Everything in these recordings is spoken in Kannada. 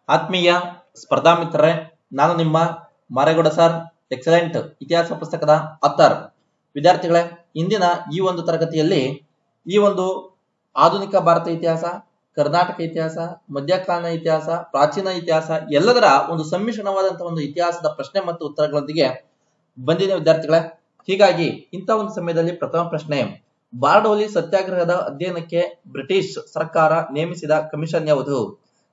ಆತ್ಮೀಯ ಸ್ಪರ್ಧಾ ಮಿತ್ರರೇ, ನಾನು ನಿಮ್ಮ ಮಾರೇಗೌಡ ಸರ್, ಎಕ್ಸಲೆಂಟ್ ಇತಿಹಾಸ ಪುಸ್ತಕದ ಆಥರ್. ವಿದ್ಯಾರ್ಥಿಗಳೇ, ಇಂದಿನ ಈ ಒಂದು ತರಗತಿಯಲ್ಲಿ ಈ ಒಂದು ಆಧುನಿಕ ಭಾರತ ಇತಿಹಾಸ, ಕರ್ನಾಟಕ ಇತಿಹಾಸ, ಮಧ್ಯಕಾಲೀನ ಇತಿಹಾಸ, ಪ್ರಾಚೀನ ಇತಿಹಾಸ ಎಲ್ಲದರ ಒಂದು ಸಮ್ಮಿಶ್ರಣವಾದಂತಹ ಒಂದು ಇತಿಹಾಸದ ಪ್ರಶ್ನೆ ಮತ್ತು ಉತ್ತರಗಳೊಂದಿಗೆ ಬಂದಿದೆ ವಿದ್ಯಾರ್ಥಿಗಳೇ. ಹೀಗಾಗಿ ಇಂಥ ಒಂದು ಸಮಯದಲ್ಲಿ ಪ್ರಥಮ ಪ್ರಶ್ನೆ, ಬಾರ್ಡೋಲಿ ಸತ್ಯಾಗ್ರಹದ ಅಧ್ಯಯನಕ್ಕೆ ಬ್ರಿಟಿಷ್ ಸರ್ಕಾರ ನೇಮಿಸಿದ ಕಮಿಷನ್ ಯಾವುದು?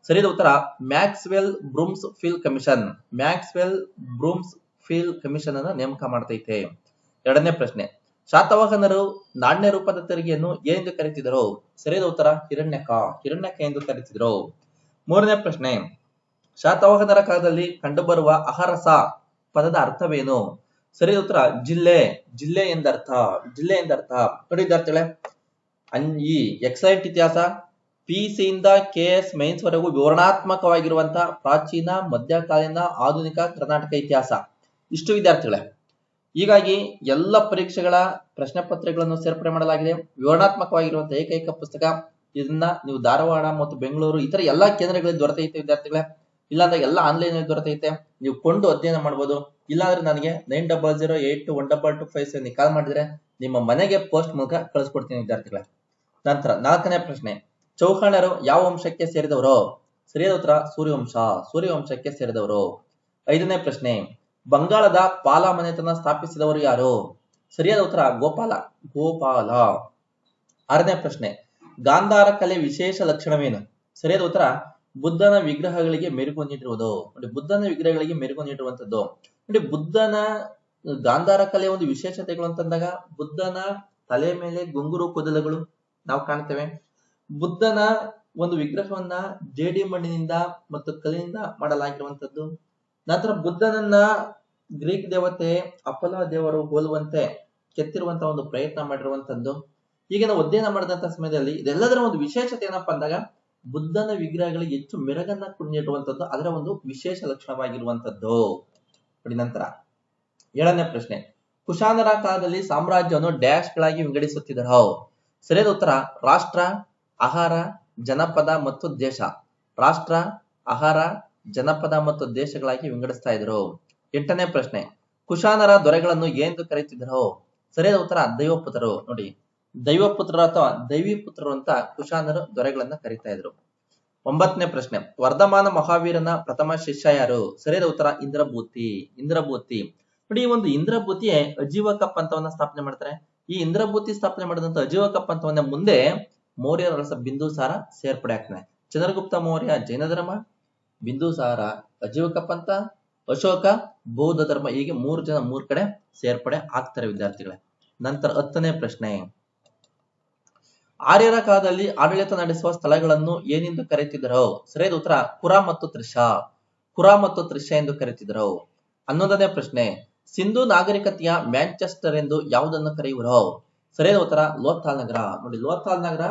ಸರಿಯಾದ ಉತ್ತರ Maxwell Broomfield commission. Maxwell Broomfield commission ಅನ್ನು ನೇಮಕ ಮಾಡ್ತೈತೆ. ಎರಡನೇ ಪ್ರಶ್ನೆ, ಶಾತವಾಹನರು ನಾಣ್ಯ ರೂಪದ ತೆರಿಗೆಯನ್ನು ಏನೆಂದು ಕರೆಯುತ್ತಿದ್ದರು? ಸರಿಯಾದ ಉತ್ತರ ಹಿರಣ್ಯಕ. ಹಿರಣ್ಯಕ ಎಂದು ಕರೆಯುತ್ತಿದ್ದರು. ಮೂರನೇ ಪ್ರಶ್ನೆ, ಶಾತವಾಹನರ ಕಾಲದಲ್ಲಿ ಕಂಡುಬರುವ ಅಹರಸ ಪದದ ಅರ್ಥವೇನು? ಸರಿಯಾದ ಉತ್ತರ ಜಿಲ್ಲೆ. ಜಿಲ್ಲೆ ಎಂದರ್ಥ. ಜಿಲ್ಲೆ ಎಂದರ್ಥ. ನೋಡಿ ವಿದ್ಯಾರ್ಥಿಗಳೇ, ಈ ಎಕ್ಸಲೆಂಟ್ ಇತಿಹಾಸ ಪಿಸಿ ಇಂದ ಕೆಎಸ್ ಮೈನ್ಸ್ ವರೆಗೂ ವಿವರಣಾತ್ಮಕವಾಗಿರುವಂತಹ ಪ್ರಾಚೀನ, ಮಧ್ಯಕಾಲೀನ, ಆಧುನಿಕ ಕರ್ನಾಟಕ ಇತಿಹಾಸ ಇಷ್ಟು ವಿದ್ಯಾರ್ಥಿಗಳೇ. ಹೀಗಾಗಿ ಎಲ್ಲ ಪರೀಕ್ಷೆಗಳ ಪ್ರಶ್ನೆ ಪತ್ರಿಕೆಗಳನ್ನು ಸೇರ್ಪಡೆ ಮಾಡಲಾಗಿದೆ. ವಿವರಣಾತ್ಮಕವಾಗಿರುವಂತಹ ಏಕೈಕ ಪುಸ್ತಕ. ಇದನ್ನ ನೀವು ಧಾರವಾಡ ಮತ್ತು ಬೆಂಗಳೂರು ಇತರ ಎಲ್ಲಾ ಕೇಂದ್ರಗಳಲ್ಲಿ ದೊರೆತೈತೆ ವಿದ್ಯಾರ್ಥಿಗಳೇ. ಇಲ್ಲಾಂದ್ರೆ ಎಲ್ಲ ಆನ್ಲೈನ್ ಅಲ್ಲಿ ದೊರೆತೈತೆ, ನೀವು ಕೊಂಡು ಅಧ್ಯಯನ ಮಾಡಬಹುದು. ಇಲ್ಲಾಂದ್ರೆ ನನಗೆ 90082225 ಕಾಲ್ ಮಾಡಿದ್ರೆ ನಿಮ್ಮ ಮನೆಗೆ ಪೋಸ್ಟ್ ಮೂಲಕ ಕಳಿಸ್ಕೊಡ್ತೀನಿ ವಿದ್ಯಾರ್ಥಿಗಳೇ. ನಂತರ ನಾಲ್ಕನೇ ಪ್ರಶ್ನೆ, ಚೌಹಾಣರು ಯಾವ ವಂಶಕ್ಕೆ ಸೇರಿದವರು? ಸರಿಯಾದ ಉತ್ತರ ಸೂರ್ಯವಂಶ. ಸೂರ್ಯವಂಶಕ್ಕೆ ಸೇರಿದವರು. ಐದನೇ ಪ್ರಶ್ನೆ, ಬಂಗಾಳದ ಪಾಲ ಮನೆತನ ಸ್ಥಾಪಿಸಿದವರು ಯಾರು? ಸರಿಯಾದ ಉತ್ತರ ಗೋಪಾಲ. ಗೋಪಾಲ. ಆರನೇ ಪ್ರಶ್ನೆ, ಗಾಂಧಾರ ಕಲೆ ವಿಶೇಷ ಲಕ್ಷಣವೇನು? ಸರಿಯಾದ ಉತ್ತರ ಬುದ್ಧನ ವಿಗ್ರಹಗಳಿಗೆ ಮೆರುಗು ನೀಡಿರುವುದು. ನೋಡಿ, ಬುದ್ಧನ ವಿಗ್ರಹಗಳಿಗೆ ಮೆರುಗು ನೀಡಿರುವಂತದ್ದು. ನೋಡಿ, ಬುದ್ಧನ ಗಾಂಧಾರ ಕಲೆಯ ಒಂದು ವಿಶೇಷತೆಗಳು ಅಂತಂದಾಗ ಬುದ್ಧನ ತಲೆ ಮೇಲೆ ಗುಂಗುರು ಕೂದಲುಗಳು ನಾವು ಕಾಣ್ತೇವೆ. ಬುದ್ಧನ ಒಂದು ವಿಗ್ರಹವನ್ನ ಜೇಡಿ ಮಣ್ಣಿನಿಂದ ಮತ್ತು ಕಲ್ಲಿನಿಂದ ಮಾಡಲಾಗಿರುವಂತದ್ದು. ನಂತರ ಬುದ್ಧನನ್ನ ಗ್ರೀಕ್ ದೇವತೆ ಅಪೋಲ ದೇವರು ಹೋಲುವಂತೆ ಕೆತ್ತಿರುವಂತಹ ಒಂದು ಪ್ರಯತ್ನ ಮಾಡಿರುವಂತದ್ದು. ಈಗ ನಾವು ಅಧ್ಯಯನ ಮಾಡಿದಂತ ಸಮಯದಲ್ಲಿ ಇದೆಲ್ಲದರ ಒಂದು ವಿಶೇಷತೆ ಏನಪ್ಪಾ ಅಂದಾಗ ಬುದ್ಧನ ವಿಗ್ರಹಗಳಿಗೆ ಹೆಚ್ಚು ಮೆರಗನ್ನ ನೀಡುವಂತದ್ದು ಅದರ ಒಂದು ವಿಶೇಷ ಲಕ್ಷಣವಾಗಿರುವಂತದ್ದು. ನಂತರ ಏಳನೇ ಪ್ರಶ್ನೆ, ಕುಶಾನರ ಕಾಲದಲ್ಲಿ ಸಾಮ್ರಾಜ್ಯವನ್ನು ಡ್ಯಾಶ್ ಗಳಾಗಿ ವಿಂಗಡಿಸುತ್ತಿದ್ದರು? ಸರಿಯಾದ ಉತ್ತರ ರಾಷ್ಟ್ರ, ಆಹಾರ, ಜನಪದ ಮತ್ತು ದೇಶ. ರಾಷ್ಟ್ರ, ಆಹಾರ, ಜನಪದ ಮತ್ತು ದೇಶಗಳಾಗಿ ವಿಂಗಡಿಸ್ತಾ ಇದ್ರು. ಎಂಟನೇ ಪ್ರಶ್ನೆ, ಕುಶಾನರ ದೊರೆಗಳನ್ನು ಏನೆಂದು ಕರೆಯುತ್ತಿದ್ದರು? ಸರಿಯಾದ ಉತ್ತರ ದೈವಪುತ್ರರು. ನೋಡಿ, ದೈವಪುತ್ರರು ಅಥವಾ ದೈವಿ ಪುತ್ರರು ಅಂತ ಕುಶಾನರು ದೊರೆಗಳನ್ನ ಕರೀತಾ ಇದ್ರು. ಒಂಬತ್ತನೇ ಪ್ರಶ್ನೆ, ವರ್ಧಮಾನ ಮಹಾವೀರನ ಪ್ರಥಮ ಶಿಷ್ಯ ಯಾರು? ಸರಿಯಾದ ಉತ್ತರ ಇಂದ್ರಭೂತಿ. ಇಂದ್ರಭೂತಿ. ನೋಡಿ, ಈ ಒಂದು ಇಂದ್ರಭೂತಿಯೇ ಅಜೀವಕ ಪಂಥವನ್ನ ಸ್ಥಾಪನೆ ಮಾಡ್ತಾರೆ. ಈ ಇಂದ್ರಭೂತಿ ಸ್ಥಾಪನೆ ಮಾಡಿದಂತ ಅಜೀವಕ ಪಂಥವನ್ನ ಮುಂದೆ ಮೌರ್ಯರ ರಸ ಬಿಂದುಸಾರ ಸೇರ್ಪಡೆ ಆಗ್ತಾನೆ. ಚಂದ್ರಗುಪ್ತ ಮೌರ್ಯ ಜೈನ ಧರ್ಮ, ಬಿಂದುಸಾರ ಅಜೀವಕ ಪಂಥ, ಅಶೋಕ ಬೌದ್ಧ ಧರ್ಮ. ಹೀಗೆ ಮೂರು ಜನ ಮೂರ್ ಕಡೆ ಸೇರ್ಪಡೆ ಆಗ್ತಾರೆ ವಿದ್ಯಾರ್ಥಿಗಳೇ. ನಂತರ ಹತ್ತನೇ ಪ್ರಶ್ನೆ, ಆರ್ಯರ ಕಾಲದಲ್ಲಿ ಆಡಳಿತ ನಡೆಸುವ ಸ್ಥಳಗಳನ್ನು ಏನೆಂದು ಕರೆಯುತ್ತಿದ್ದರು? ಸರಿಯಾದ ಉತ್ತರ ಕುರ ಮತ್ತು ತ್ರಿಷಾ. ಕುರ ಮತ್ತು ತ್ರಿಷಾ ಎಂದು ಕರೆಯುತ್ತಿದ್ದರು. 11ನೇ ಪ್ರಶ್ನೆ, ಸಿಂಧು ನಾಗರಿಕತೆಯ ಮ್ಯಾಂಚೆಸ್ಟರ್ ಎಂದು ಯಾವುದನ್ನು ಕರೆಯುವರು? ಸರಿಯಾದ ಉತ್ತರ ಲೋಥಾಲ್ ನಗರ. ನೋಡಿ, ಲೋಥಾಲ್ ನಗರ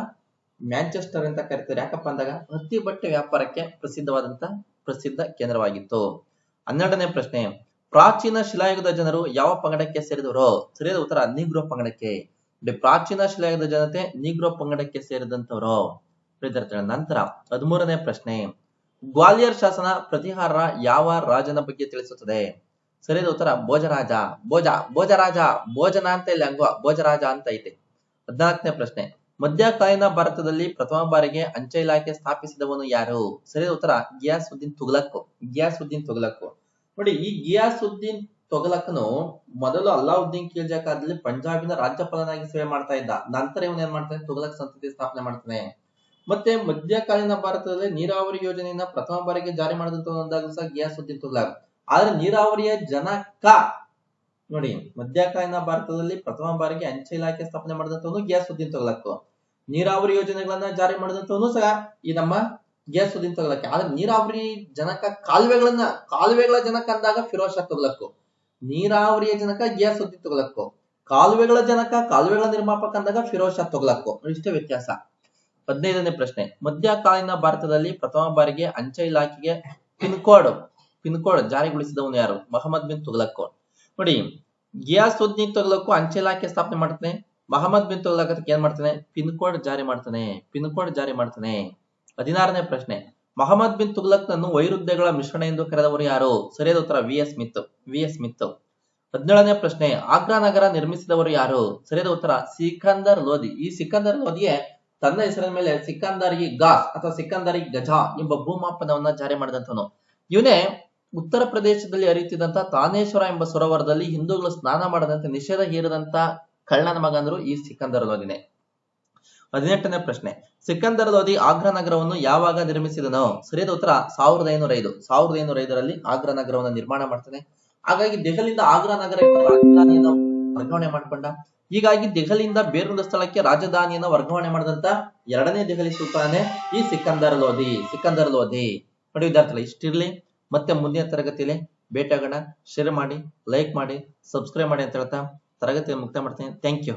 ಮ್ಯಾಂಚೆಸ್ಟರ್ ಅಂತ ಕರೀತಾರೆ. ಯಾಕಪ್ಪ ಅಂದಾಗ ಹತ್ತಿ ಬಟ್ಟೆ ವ್ಯಾಪಾರಕ್ಕೆ ಪ್ರಸಿದ್ಧ ಕೇಂದ್ರವಾಗಿತ್ತು. 12ನೇ ಪ್ರಶ್ನೆ, ಪ್ರಾಚೀನ ಶಿಲಾಯುಗದ ಜನರು ಯಾವ ಪಂಗಡಕ್ಕೆ ಸೇರಿದವರು? ಸರಿಯಾದ ಉತ್ತರ ನೀಗ್ರೋ ಪಂಗಡಕ್ಕೆ. ಪ್ರಾಚೀನ ಶಿಲಾಯುಗದ ಜನತೆ ನೀಗ್ರೋ ಪಂಗಡಕ್ಕೆ ಸೇರಿದಂತವರು. ನಂತರ 13ನೇ ಪ್ರಶ್ನೆ, ಗ್ವಾಲಿಯರ್ ಶಾಸನ ಪ್ರತಿಹಾರ ಯಾವ ರಾಜನ ಬಗ್ಗೆ ತಿಳಿಸುತ್ತದೆ? ಸರಿಯಾದ ಉತ್ತರ ಭೋಜರಾಜ. ಭೋಜರಾಜ. ಭೋಜನ ಅಂತ ಇಲ್ಲಿ ಅಂಗ ಭೋಜರಾಜ ಅಂತ ಐತೆ. 14ನೇ ಪ್ರಶ್ನೆ, ಮಧ್ಯಕಾಲೀನ ಭಾರತದಲ್ಲಿ ಪ್ರಥಮ ಬಾರಿಗೆ ಅಂಚೆ ಇಲಾಖೆ ಸ್ಥಾಪಿಸಿದವನು ಯಾರು? ಸರಿಯಾದ ಉತ್ತರ ಗಿಯಾಸುದ್ದೀನ್ ತುಘಲಕ್. ಗಿಯಾಸುದ್ದೀನ್ ತುಘಲಕ್. ನೋಡಿ, ಈ ಗಿಯಾಸುದ್ದೀನ್ ತುಘಲಕ್ನು ಮೊದಲು ಅಲ್ಲಾವುದ್ದೀನ್ ಖಿಲ್ಜಿ ಕಾಲದಲ್ಲಿ ಪಂಜಾಬಿನ ರಾಜ್ಯಪಾಲನಾಗಿ ಸೇವೆ ಮಾಡ್ತಾ ಇದ್ದ. ನಂತರ ಇವನ್ ಏನ್ ಮಾಡ್ತಾನೆ, ತುಘಲಕ್ ಸಂತತಿ ಸ್ಥಾಪನೆ ಮಾಡ್ತಾನೆ. ಮತ್ತೆ ಮಧ್ಯಕಾಲೀನ ಭಾರತದಲ್ಲಿ ನೀರಾವರಿ ಯೋಜನೆಯನ್ನ ಪ್ರಥಮ ಬಾರಿಗೆ ಜಾರಿ ಮಾಡಿದಂತ ಸಹ ಗಿಯಾಸುದ್ದೀನ್ ತುಘಲಕ್. ಆದ್ರೆ ನೀರಾವರಿಯ ಜನಕ, ನೋಡಿ, ಮಧ್ಯಕಾಲೀನ ಭಾರತದಲ್ಲಿ ಪ್ರಥಮ ಬಾರಿಗೆ ಅಂಚೆ ಇಲಾಖೆ ಸ್ಥಾಪನೆ ಮಾಡಿದಂತವನು ಗಿಯಾಸುದ್ದೀನ್ ತುಘಲಕ್. ನೀರಾವರಿ ಯೋಜನೆಗಳನ್ನ ಜಾರಿ ಮಾಡಿದಂತವನು ಸಹ ಈ ನಮ್ಮ ಗಿಯಾಸುದ್ದೀನ್ ತುಘಲಕ್. ಆದ್ರೆ ನೀರಾವರಿ ಜನಕ ಕಾಲುವೆಗಳ ಜನಕ ಅಂದಾಗ ಫಿರೋಜ್ ಶಾ ತುಘಲಕ್. ನೀರಾವರಿಯ ಜನಕ ಗಿಯಾಸುದ್ದೀನ್ ತುಘಲಕ್. ಕಾಲುವೆಗಳ ಜನಕ, ಕಾಲುವೆಗಳ ನಿರ್ಮಾಪಕ ಅಂದಾಗ ಫಿರೋಜ್ ಶಾ ತುಘಲಕ್. ಇಷ್ಟೇ ವ್ಯತ್ಯಾಸ. 15ನೇ ಪ್ರಶ್ನೆ, ಮಧ್ಯಕಾಲೀನ ಭಾರತದಲ್ಲಿ ಪ್ರಥಮ ಬಾರಿಗೆ ಅಂಚೆ ಇಲಾಖೆಗೆ ಪಿನ್ ಕೋಡ್ ಜಾರಿಗೊಳಿಸಿದವನು ಯಾರು? ಮೊಹಮ್ಮದ್ ಬಿನ್ ತುಘಲಕ್. ನೋಡಿ, ಗಿಯಾಸುದ್ದೀನ್ ತುಘಲಕ್ ಅಂಚೆ ಇಲಾಖೆ ಸ್ಥಾಪನೆ ಮಾಡ್ತಾನೆ. ಮೊಹಮ್ಮದ್ ಬಿನ್ ತುಘಲಕ್ ಏನ್ ಮಾಡ್ತಾನೆ, ಪಿನ್ ಕೋಡ್ ಜಾರಿ ಮಾಡ್ತಾನೆ. 16ನೇ ಪ್ರಶ್ನೆ, ಮೊಹಮ್ಮದ್ ಬಿನ್ ತುಗ್ಲಕ್ ನನ್ನು ವೈರುಧ್ಯಗಳ ಮಿಶ್ರಣ ಎಂದು ಕರೆದವರು ಯಾರು? ಸರಿಯಾದ ಉತ್ತರ ವಿ.ಎಸ್. ಮಿತ್. 17ನೇ ಪ್ರಶ್ನೆ, ಆಗ್ರಾ ನಗರ ನಿರ್ಮಿಸಿದವರು ಯಾರು? ಸರಿಯಾದ ಉತ್ತರ ಸಿಕಂದರ್ ಲೋಧಿ. ಈ ಸಿಕಂದರ್ ಲೋಧಿಯೇ ತನ್ನ ಹೆಸರಿನ ಮೇಲೆ ಸಿಕಂದರ್-ಇ ಗಾಸ್ ಅಥವಾ ಸಿಕಂದರ್-ಇ ಗಜಾ ಎಂಬ ಭೂಮಾಪನವನ್ನ ಜಾರಿ ಮಾಡಿದಂತವನು. ಇವನೇ ಉತ್ತರ ಪ್ರದೇಶದಲ್ಲಿ ಹರಿಯುತ್ತಿದ್ದಂತ ತಾನೇಶ್ವರ ಎಂಬ ಸರೋವರದಲ್ಲಿ ಹಿಂದೂಗಳು ಸ್ನಾನ ಮಾಡದಂತೆ ನಿಷೇಧ ಹೇರಿದಂತ ಕಳ್ಳನ ಮಗ ಅಂದ್ರು ಈ ಸಿಕಂದರ್ ಲೋಧಿನೇ. 18ನೇ ಪ್ರಶ್ನೆ, ಸಿಕಂದರ್ ಲೋಧಿ ಆಗ್ರಾ ನಗರವನ್ನು ಯಾವಾಗ ನಿರ್ಮಿಸಿದನು? ಸರಿಯಾದ ಉತ್ತರ 1505ರಲ್ಲಿ ಆಗ್ರಾ ನಗರವನ್ನು ನಿರ್ಮಾಣ ಮಾಡ್ತಾನೆ. ಹಾಗಾಗಿ ದೆಹಲಿಯಿಂದ ಆಗ್ರಾ ನಗರ ರಾಜಧಾನಿಯನ್ನು ವರ್ಗಾವಣೆ ಮಾಡಿಕೊಂಡ. ಹೀಗಾಗಿ ದೆಹಲಿಯಿಂದ ಬೇರೊಂದು ಸ್ಥಳಕ್ಕೆ ರಾಜಧಾನಿಯನ್ನು ವರ್ಗಾವಣೆ ಮಾಡಿದಂತ 2ನೇ ದೆಹಲಿ ಸುಲ್ತಾನೇ ಈ ಸಿಕಂದರ್ ಲೋಧಿ. ನೋಡಿ ವಿದ್ಯಾರ್ಥಿಗಳು, ಇಷ್ಟಿರ್ಲಿ. ಮತ್ತೆ ಮುಂದಿನ ತರಗತಿಯಲ್ಲಿ ಭೇಟಿಯಾಗೋಣ. ಶೇರ್ ಮಾಡಿ, ಲೈಕ್ ಮಾಡಿ, ಸಬ್ಸ್ಕ್ರೈಬ್ ಮಾಡಿ ಅಂತ ಹೇಳ್ತಾ ತರಗತಿಯನ್ನು ಮುಕ್ತಾಯ ಮಾಡ್ತೇನೆ. Thank you.